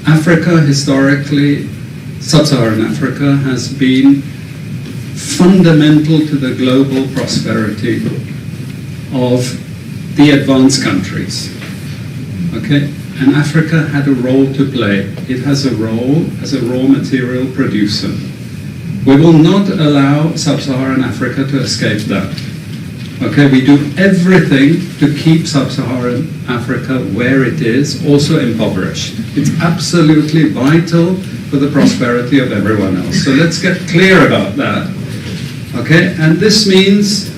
Africa, historically, sub-Saharan Africa has been fundamental to the global prosperity of the advanced countries. Okay? And Africa had a role to play. It has a role as a raw material producer. We will not allow sub-Saharan Africa to escape that. Okay, we do everything to keep sub-Saharan Africa where it is, also impoverished. It's absolutely vital for the prosperity of everyone else. So let's get clear about that. Okay, and this means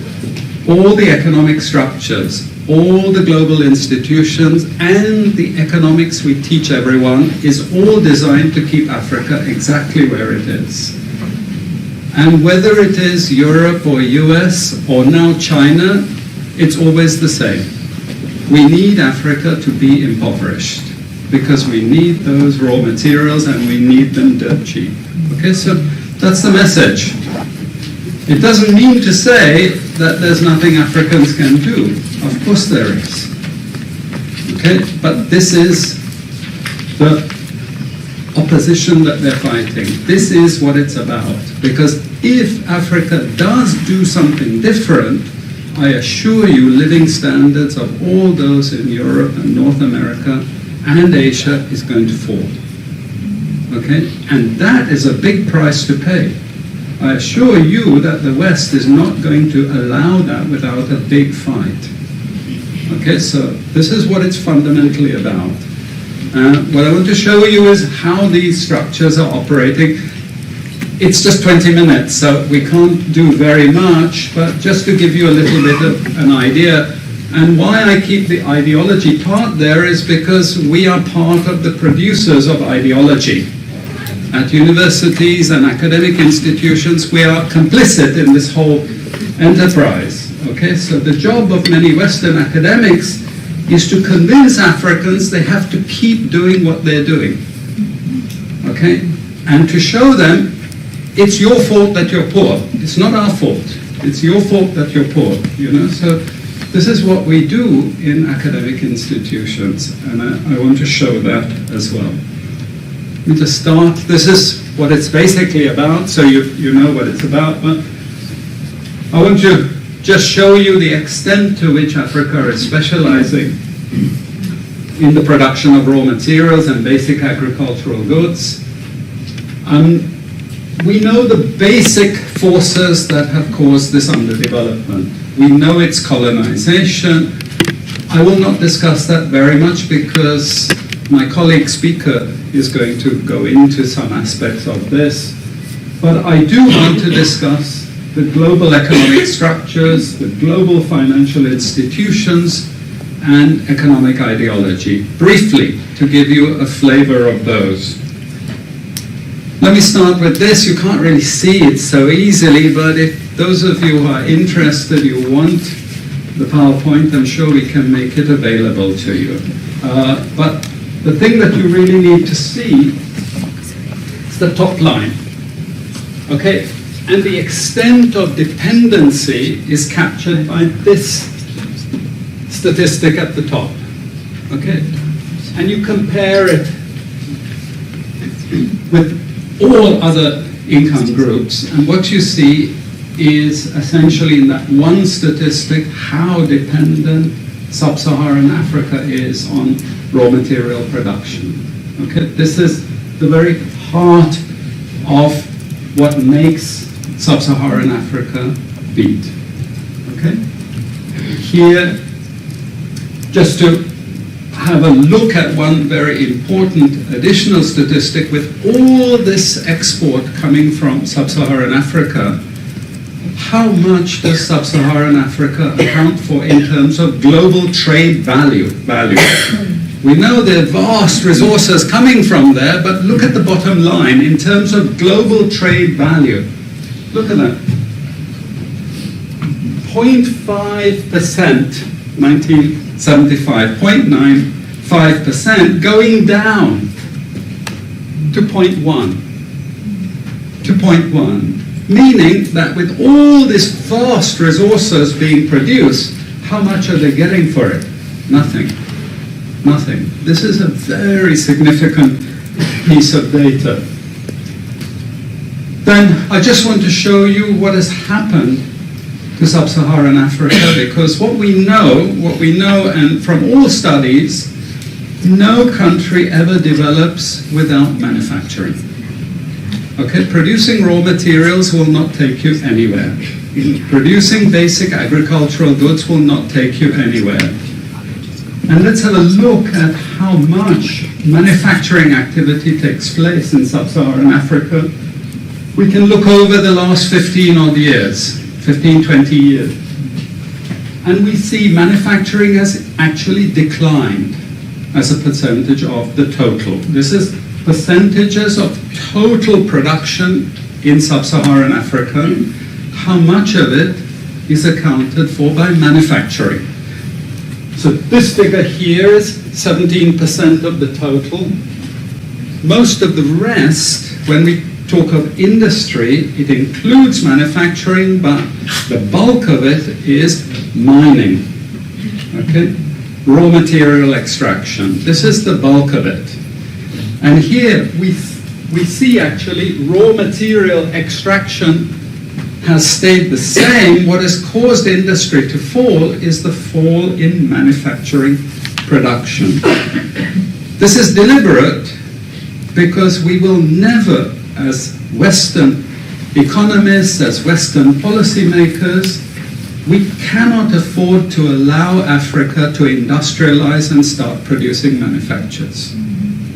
all the economic structures, all the global institutions, and the economics we teach everyone is all designed to keep Africa exactly where it is. And whether it is Europe or US or now China, it's always the same. We need Africa to be impoverished because we need those raw materials and we need them dirt cheap. Okay, so that's the message. It doesn't mean to say that there's nothing Africans can do. Of course there is. Okay, but this is the opposition that they're fighting. This is what it's about. Because if Africa does do something different, I assure you living standards of all those in Europe and North America and Asia is going to fall. Okay? And that is a big price to pay. I assure you that the West is not going to allow that without a big fight. Okay, so this is what it's fundamentally about. What I want to show you is how these structures are operating. It's just 20 minutes, so we can't do very much, but just to give you a little bit of an idea. And why I keep the ideology part there is because we are part of the producers of ideology. At universities and academic institutions, we are complicit in this whole enterprise. Okay, so the job of many Western academics is to convince Africans they have to keep doing what they're doing. Okay, and to show them it's your fault that you're poor. It's not our fault. It's your fault that you're poor. You know, so this is what we do in academic institutions, and I want to show that as well. Let me just start. This is what it's basically about, so you know what it's about. But I want to just show you the extent to which Africa is specializing in the production of raw materials and basic agricultural goods. We know the basic forces that have caused this underdevelopment. We know it's colonization. I will not discuss that very much because my colleague speaker is going to go into some aspects of this. But I do want to discuss the global economic structures, the global financial institutions, and economic ideology, briefly, to give you a flavor of those. Let me start with this. You can't really see it so easily, but if those of you who are interested, you want the PowerPoint, I'm sure we can make it available to you. But the thing that you really need to see is the top line. Okay? And the extent of dependency is captured by this statistic at the top. Okay? And you compare it with all other income groups, and what you see is essentially in that one statistic how dependent sub-Saharan Africa is on raw material production. Okay? This is the very heart of what makes sub-Saharan Africa beat. Okay? Here, just to have a look at one very important additional statistic, with all this export coming from sub-Saharan Africa, how much does sub-Saharan Africa account for in terms of global trade value? We know there are vast resources coming from there, but look at the bottom line in terms of global trade value. Look at that. 0.5%, 1975, 0.95% going down to 0.1. To 0.1. Meaning that with all these vast resources being produced, how much are they getting for it? Nothing. Nothing. This is a very significant piece of data. Then I just want to show you what has happened to sub-Saharan Africa, because what we know, and from all studies, no country ever develops without manufacturing. Okay, producing raw materials will not take you anywhere. Producing basic agricultural goods will not take you anywhere. And let's have a look at how much manufacturing activity takes place in sub-Saharan Africa. We can look over the last 15 odd years, 15, 20 years. And we see manufacturing has actually declined as a percentage of the total. This is percentages of total production in sub-Saharan Africa. How much of it is accounted for by manufacturing? So this figure here is 17% of the total. Most of the rest, when we talk of industry, it includes manufacturing, but the bulk of it is mining. Okay? Raw material extraction. This is the bulk of it. And here we see actually raw material extraction has stayed the same. What has caused industry to fall is the fall in manufacturing production. This is deliberate because we will never, as Western economists, as Western policymakers, we cannot afford to allow Africa to industrialize and start producing manufactures.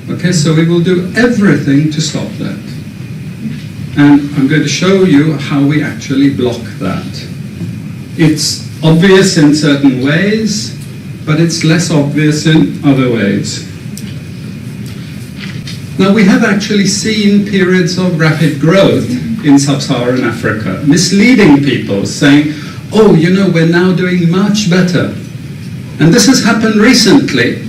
Okay, so we will do everything to stop that. And I'm going to show you how we actually block that. It's obvious in certain ways, but it's less obvious in other ways. Now, we have actually seen periods of rapid growth in sub-Saharan Africa, misleading people, saying, oh, you know, we're now doing much better. And this has happened recently.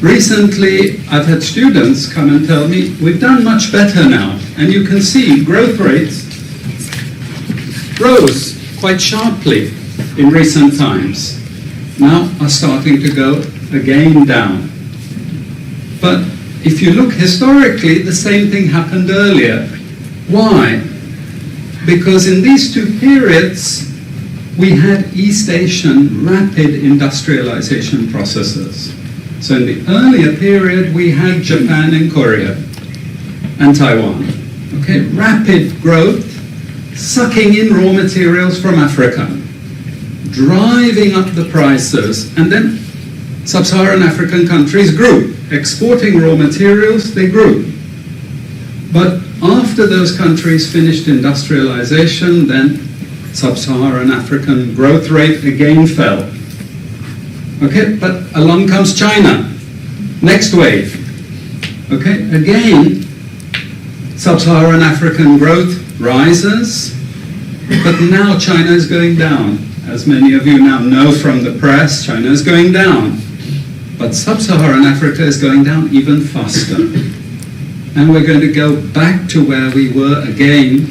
Recently, I've had students come and tell me, we've done much better now. And you can see growth rates rose quite sharply in recent times. Now are starting to go again down. But if you look historically, the same thing happened earlier. Why? Because in these two periods, we had East Asian rapid industrialization processes. So in the earlier period, we had Japan and Korea and Taiwan. Okay, rapid growth, sucking in raw materials from Africa, driving up the prices, and then sub-Saharan African countries grew. Exporting raw materials, they grew. But after those countries finished industrialization, then sub-Saharan African growth rate again fell. Okay, but along comes China, next wave. Okay, again, sub-Saharan African growth rises, but now China is going down. As many of you now know from the press, China is going down. But sub-Saharan Africa is going down even faster. And we're going to go back to where we were again,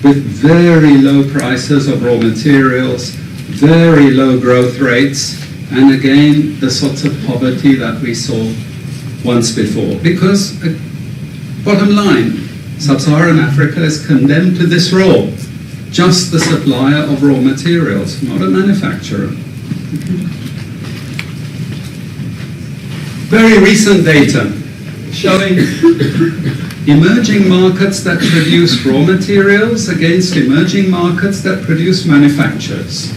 with very low prices of raw materials, very low growth rates, and again, the sorts of poverty that we saw once before. Because, bottom line, sub-Saharan Africa is condemned to this role, just the supplier of raw materials, not a manufacturer. Very recent data showing emerging markets that produce raw materials against emerging markets that produce manufactures.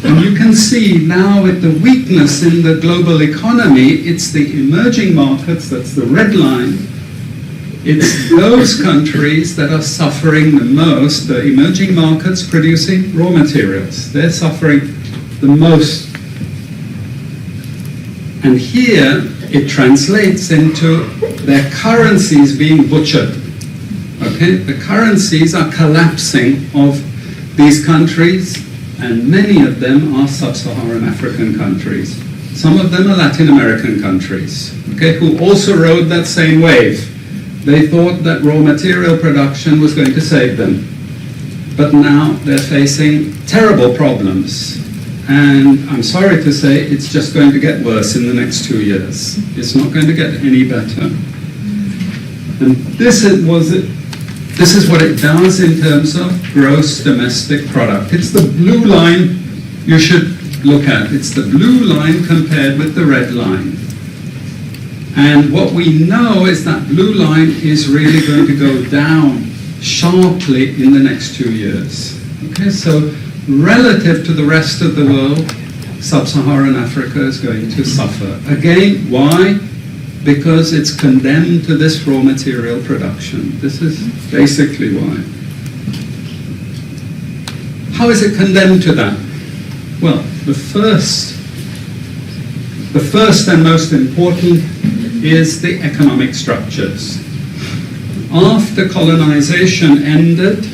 And you can see now with the weakness in the global economy, it's the emerging markets, that's the red line, it's those countries that are suffering the most, the emerging markets producing raw materials. They're suffering the most. And here it translates into their currencies being butchered. Okay? The currencies are collapsing of these countries, and many of them are sub-Saharan African countries. Some of them are Latin American countries, okay, who also rode that same wave. They thought that raw material production was going to save them. But now they're facing terrible problems. And I'm sorry to say, it's just going to get worse in the next 2 years. It's not going to get any better. And this is what it does in terms of gross domestic product. It's the blue line you should look at. It's the blue line compared with the red line. And what we know is that blue line is really going to go down sharply in the next 2 years. Okay, so relative to the rest of the world, sub-Saharan Africa is going to suffer. Again, why? Because it's condemned to this raw material production. This is basically why. How is it condemned to that? Well, the first and most important is the economic structures. After colonization ended,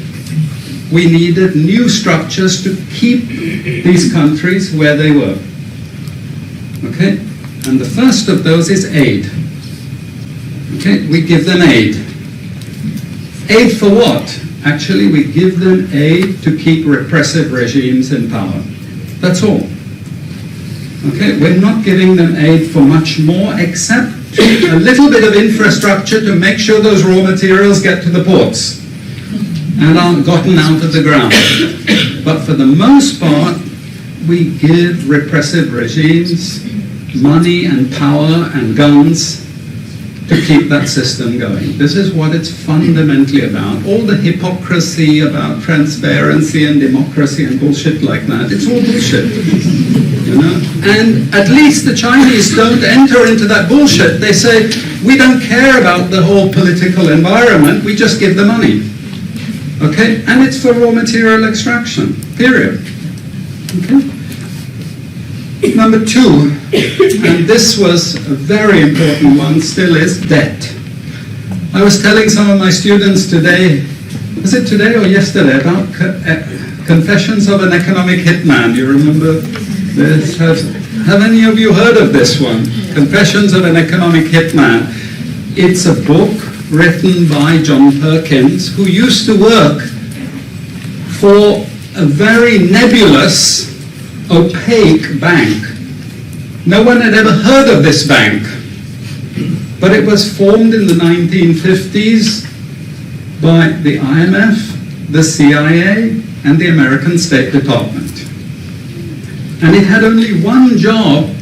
we needed new structures to keep these countries where they were. Okay? And the first of those is aid. Okay? We give them aid. Aid for what? Actually, we give them aid to keep repressive regimes in power. That's all. Okay? We're not giving them aid for much more except a little bit of infrastructure to make sure those raw materials get to the ports and are gotten out of the ground. But for the most part, we give repressive regimes money and power and guns to keep that system going. This is what it's fundamentally about. All the hypocrisy about transparency and democracy and bullshit like that, it's all bullshit. You know? And at least the Chinese don't enter into that bullshit. They say, we don't care about the whole political environment, we just give the money. Okay? And it's for raw material extraction, period. Okay? Number two, and this was a very important one, still is debt. I was telling some of my students today, was it today or yesterday, about Confessions of an Economic Hitman. You remember this? Have any of you heard of this one? Confessions of an Economic Hitman. It's a book written by John Perkins, who used to work for a very nebulous, opaque bank. No one had ever heard of this bank, but it was formed in the 1950s by the IMF, the CIA, and the American State Department. And it had only one job: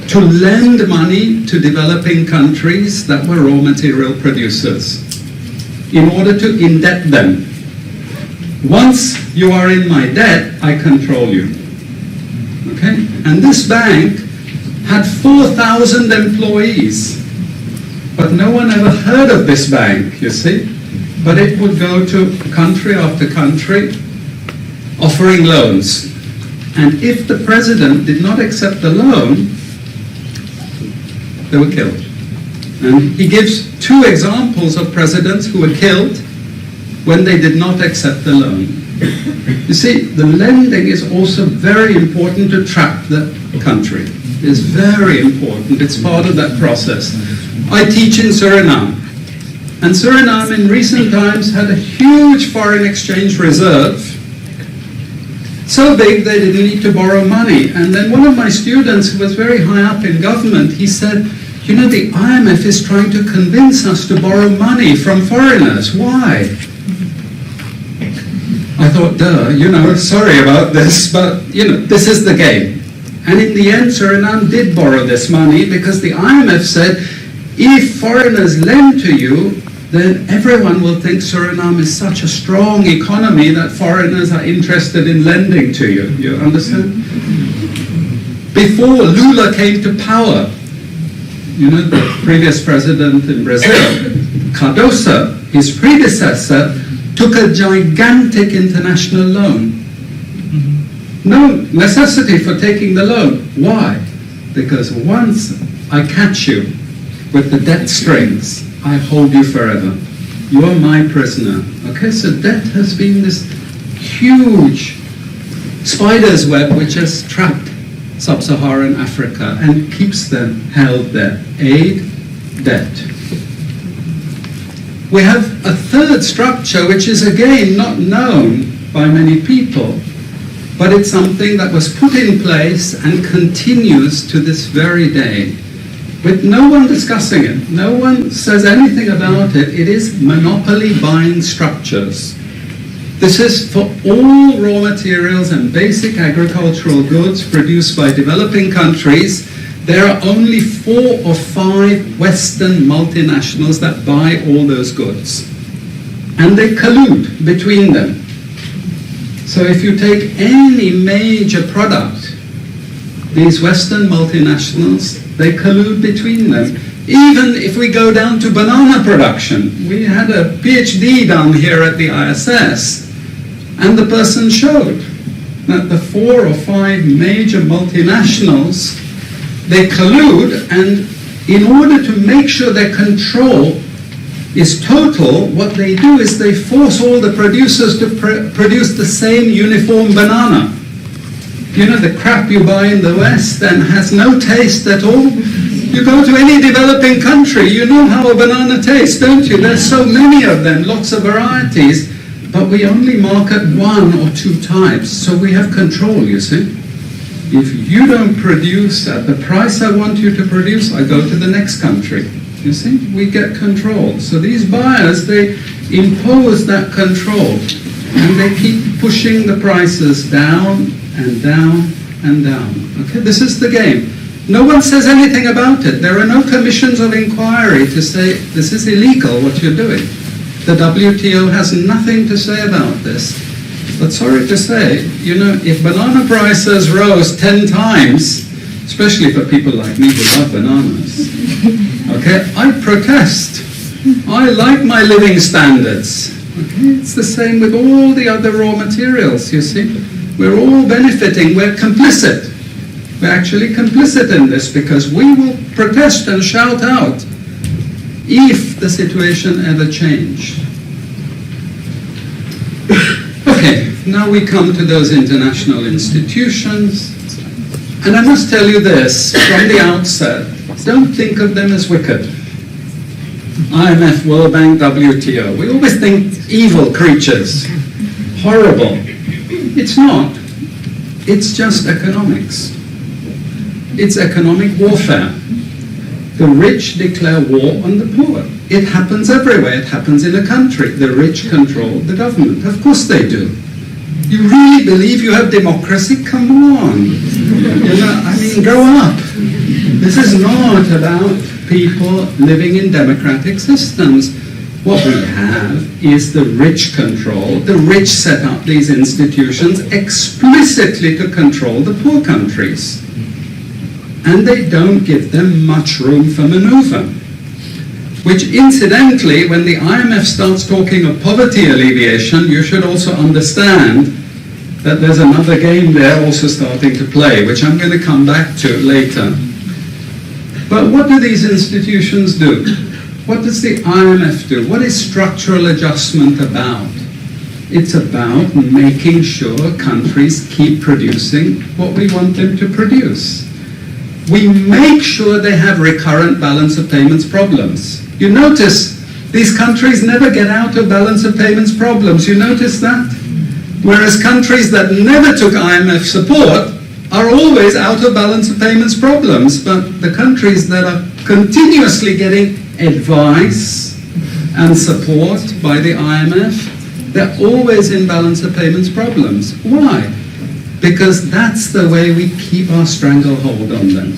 to lend money to developing countries that were raw material producers in order to indebt them. Once you are in my debt, I control you. Okay? And this bank had 4,000 employees, but no one ever heard of this bank, you see? But it would go to country after country offering loans. And if the president did not accept the loan, they were killed. And he gives two examples of presidents who were killed when they did not accept the loan. You see, the lending is also very important to trap the country. It's very important. It's part of that process. I teach in Suriname. And Suriname in recent times had a huge foreign exchange reserve. So big they didn't need to borrow money. And then one of my students who was very high up in government, he said, you know, the IMF is trying to convince us to borrow money from foreigners. Why? I thought, duh, you know, sorry about this, but, you know, this is the game. And in the end, Suriname did borrow this money because the IMF said, if foreigners lend to you, then everyone will think Suriname is such a strong economy that foreigners are interested in lending to you. You understand? Before Lula came to power, you know, the previous president in Brazil, Cardoso, his predecessor, took a gigantic international loan. No necessity for taking the loan. Why? Because once I catch you with the debt strings, I hold you forever. You are my prisoner. Okay, so debt has been this huge spider's web which has trapped sub-Saharan Africa and keeps them held there. Aid, debt. We have a third structure which is again not known by many people, but it's something that was put in place and continues to this very day, with no one discussing it. No one says anything about it. It is monopoly buying structures. This is for all raw materials and basic agricultural goods produced by developing countries. There are only 4 or 5 Western multinationals that buy all those goods. And they collude between them. So if you take any major product, these Western multinationals, they collude between them. Even if we go down to banana production, we had a PhD down here at the ISS, and the person showed that the 4 or 5 major multinationals, they collude, and in order to make sure their control is total, what they do is they force all the producers to produce the same uniform banana. You know, the crap you buy in the West and has no taste at all. You go to any developing country, you know how a banana tastes, don't you? There's so many of them, lots of varieties, but we only market 1 or 2 types, so we have control, you see. If you don't produce at the price I want you to produce, I go to the next country. You see, we get control. So these buyers, they impose that control, and they keep pushing the prices down and down and down. Okay, this is the game. No one says anything about it. There are no commissions of inquiry to say, this is illegal, what you're doing. The WTO has nothing to say about this. But sorry to say, you know, if banana prices rose 10 times, especially for people like me who love bananas, okay, I protest. I like my living standards. Okay, it's the same with all the other raw materials, you see. We're all benefiting, we're complicit. We're actually complicit in this because we will protest and shout out if the situation ever changed. Okay, now we come to those international institutions. And I must tell you this from the outset, don't think of them as wicked. IMF, World Bank, WTO. We always think evil creatures, horrible. It's not. It's just economics. It's economic warfare. The rich declare war on the poor. It happens everywhere. It happens in a country. The rich control the government. Of course they do. You really believe you have democracy? Come on. You know, I mean, grow up. This is not about people living in democratic systems. What we have is the rich control. The rich set up these institutions explicitly to control the poor countries. And they don't give them much room for maneuver. Which incidentally, when the IMF starts talking of poverty alleviation, you should also understand that there's another game there also starting to play, which I'm going to come back to later. But what do these institutions do? What does the IMF do? What is structural adjustment about? It's about making sure countries keep producing what we want them to produce. We make sure they have recurrent balance of payments problems. You notice these countries never get out of balance of payments problems. You notice that? Whereas countries that never took IMF support are always out of balance of payments problems. But the countries that are continuously getting advice and support by the IMF, they're always in balance of payments problems. Why? Because that's the way we keep our stranglehold on them.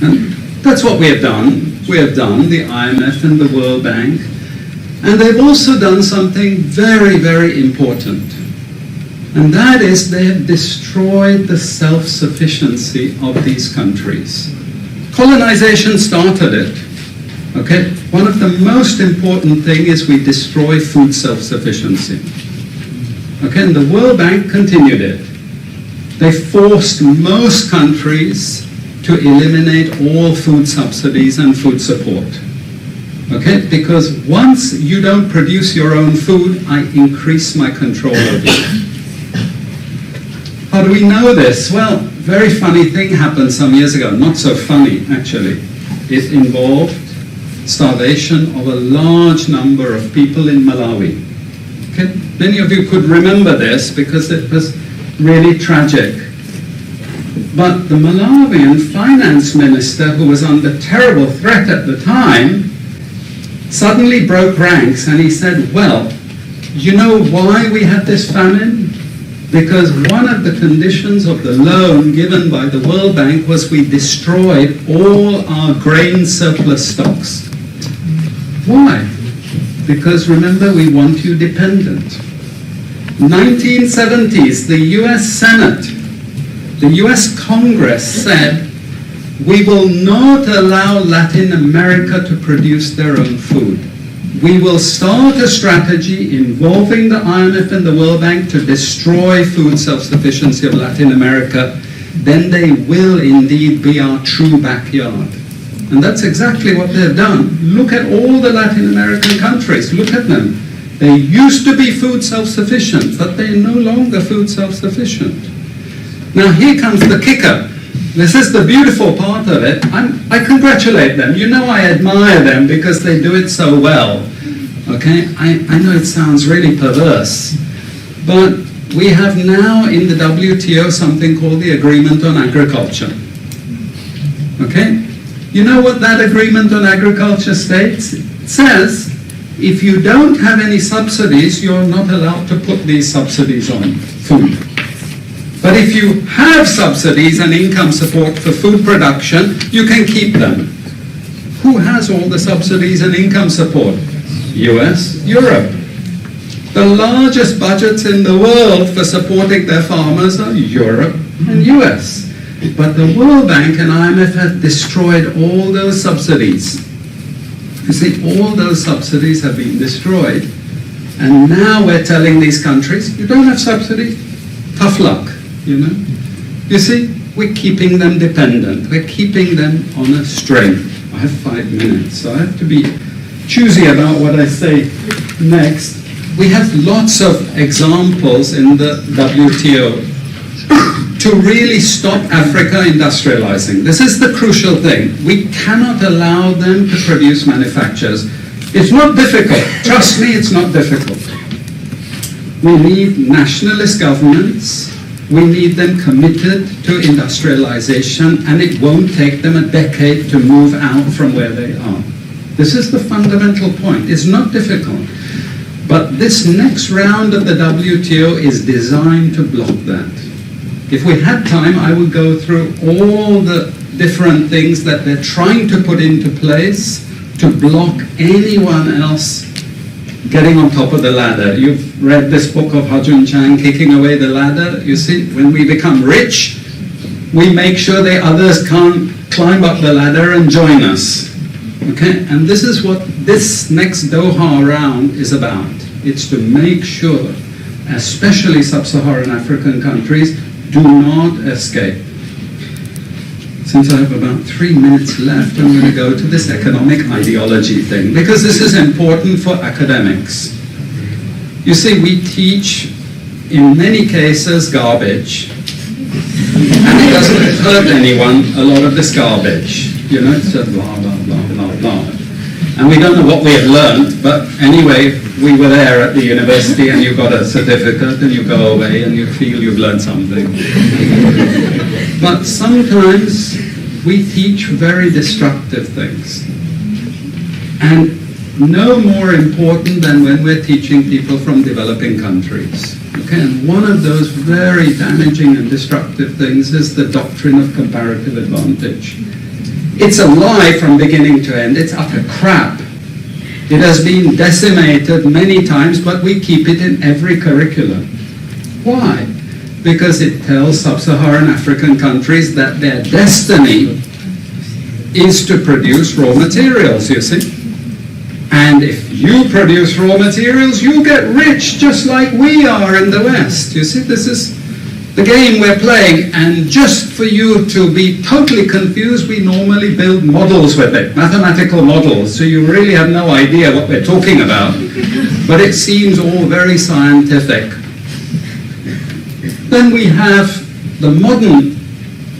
And that's what we have done. We have done, the IMF and the World Bank. And they've also done something very, very important. And that is they have destroyed the self-sufficiency of these countries. Colonization started it. Okay? One of the most important things is we destroy food self-sufficiency. Okay? And the World Bank continued it. They forced most countries to eliminate all food subsidies and food support. Okay? Because once you don't produce your own food, I increase my control over you. How do we know this? Well, very funny thing happened some years ago. Not so funny, actually. It involved starvation of a large number of people in Malawi. Okay? Many of you could remember this because it was really tragic. But the Malawian finance minister, who was under terrible threat at the time, suddenly broke ranks and he said, well, you know why we had this famine? Because one of the conditions of the loan given by the World Bank was we destroyed all our grain surplus stocks. Why? Because remember, we want you dependent. 1970s, the US Senate, the US Congress said, we will not allow Latin America to produce their own food. We will start a strategy involving the IMF and the World Bank to destroy food self-sufficiency of Latin America. Then they will indeed be our true backyard. And that's exactly what they've done. Look at all the Latin American countries. Look at them. They used to be food self-sufficient, but they're no longer food self-sufficient. Now here comes the kicker. This is the beautiful part of it. I congratulate them. You know, I admire them because they do it so well. Okay? I know it sounds really perverse, but we have now in the WTO something called the Agreement on Agriculture. Okay? You know what that Agreement on Agriculture states? It says, if you don't have any subsidies, you're not allowed to put these subsidies on food. But if you have subsidies and income support for food production, you can keep them. Who has all the subsidies and income support? US, Europe. The largest budgets in the world for supporting their farmers are Europe and US. But the World Bank and IMF have destroyed all those subsidies. You see, all those subsidies have been destroyed. And now we're telling these countries, you don't have subsidies? Tough luck. You know, you see, we're keeping them dependent. We're keeping them on a string. I have 5 minutes, so I have to be choosy about what I say next. We have lots of examples in the WTO to really stop Africa industrializing. This is the crucial thing. We cannot allow them to produce manufacturers. It's not difficult. Trust me, it's not difficult. We need nationalist governments. We need them committed to industrialization, and it won't take them a decade to move out from where they are. This is the fundamental point. It's not difficult. But this next round of the WTO is designed to block that. If we had time, I would go through all the different things that they're trying to put into place to block anyone else getting on top of the ladder. You've read this book of Hajun Chang, Kicking Away the Ladder. You see, when we become rich, we make sure the others can't climb up the ladder and join us. Okay? And this is what this next Doha round is about. It's to make sure, especially sub-Saharan African countries, do not escape. Since I have about 3 minutes left, I'm going to go to this economic ideology thing, because this is important for academics. You see, we teach, in many cases, garbage, and it doesn't hurt anyone, a lot of this garbage. You know, it's just blah, blah, blah, blah, blah. And we don't know what we have learned, but anyway, we were there at the university and you got a certificate and you go away and you feel you've learned something. But sometimes we teach very destructive things. And no more important than when we're teaching people from developing countries. Okay, and one of those very damaging and destructive things is the doctrine of comparative advantage. It's a lie from beginning to end. It's utter crap. It has been decimated many times, but we keep it in every curriculum. Why? Because it tells sub-Saharan African countries that their destiny is to produce raw materials, you see. And if you produce raw materials, you get rich just like we are in the West. You see, this is the game we're playing, and just for you to be totally confused, we normally build models with it, mathematical models, so you really have no idea what we're talking about, but it seems all very scientific. Then we have the modern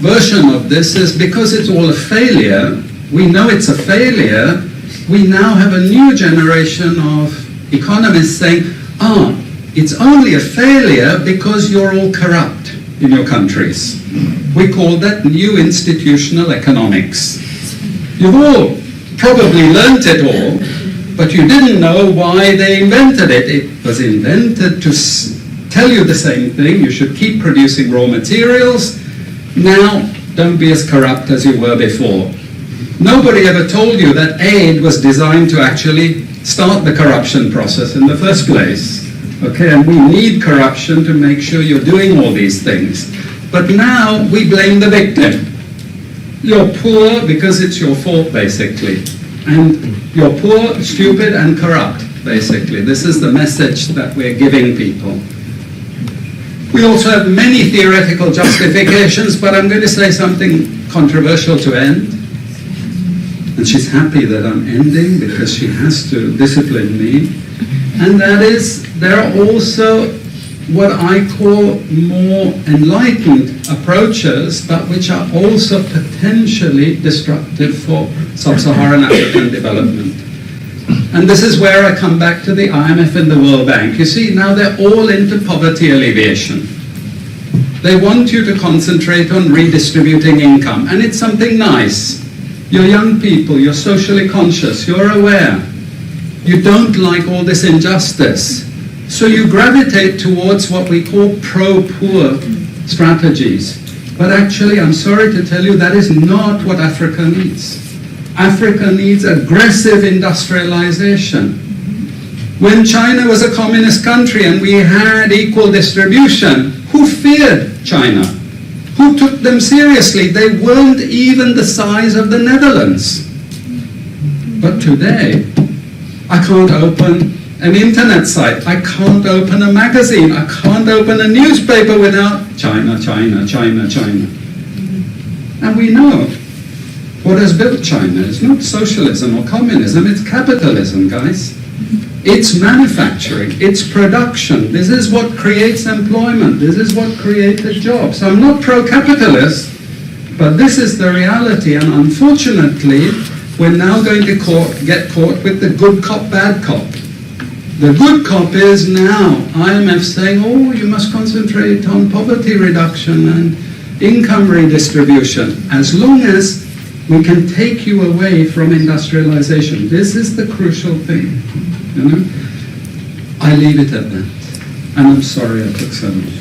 version of this is because it's all a failure, we know it's a failure, we now have a new generation of economists saying, it's only a failure because you're all corrupt. in your countries. We call that new institutional economics. You've all probably learnt it all, but you didn't know why they invented it. It was invented to tell you the same thing. You should keep producing raw materials. Now, don't be as corrupt as you were before. Nobody ever told you that aid was designed to actually start the corruption process in the first place. Okay, and we need corruption to make sure you're doing all these things. But now we blame the victim. You're poor because it's your fault, basically. And you're poor, stupid, and corrupt, basically. This is the message that we're giving people. We also have many theoretical justifications, but I'm going to say something controversial to end. And she's happy that I'm ending because she has to discipline me. And that is, there are also what I call more enlightened approaches, but which are also potentially destructive for sub-Saharan African development. And this is where I come back to the IMF and the World Bank. You see, now they're all into poverty alleviation. They want you to concentrate on redistributing income, and it's something nice. You're young people, you're socially conscious, you're aware. You don't like all this injustice. So you gravitate towards what we call pro-poor strategies. But actually, I'm sorry to tell you, that is not what Africa needs. Africa needs aggressive industrialization. When China was a communist country and we had equal distribution, who feared China? Who took them seriously? They weren't even the size of the Netherlands. But today, I can't open an internet site. I can't open a magazine. I can't open a newspaper without China, China, China, China. And we know what has built China. It's not socialism or communism, it's capitalism, guys. It's manufacturing, it's production. This is what creates employment. This is what created jobs. I'm not pro-capitalist, but this is the reality. And unfortunately, we're now going to get caught with the good cop, bad cop. The good cop is now IMF saying, oh, you must concentrate on poverty reduction and income redistribution, as long as we can take you away from industrialization. This is the crucial thing. You know? I leave it at that. And I'm sorry I took so much.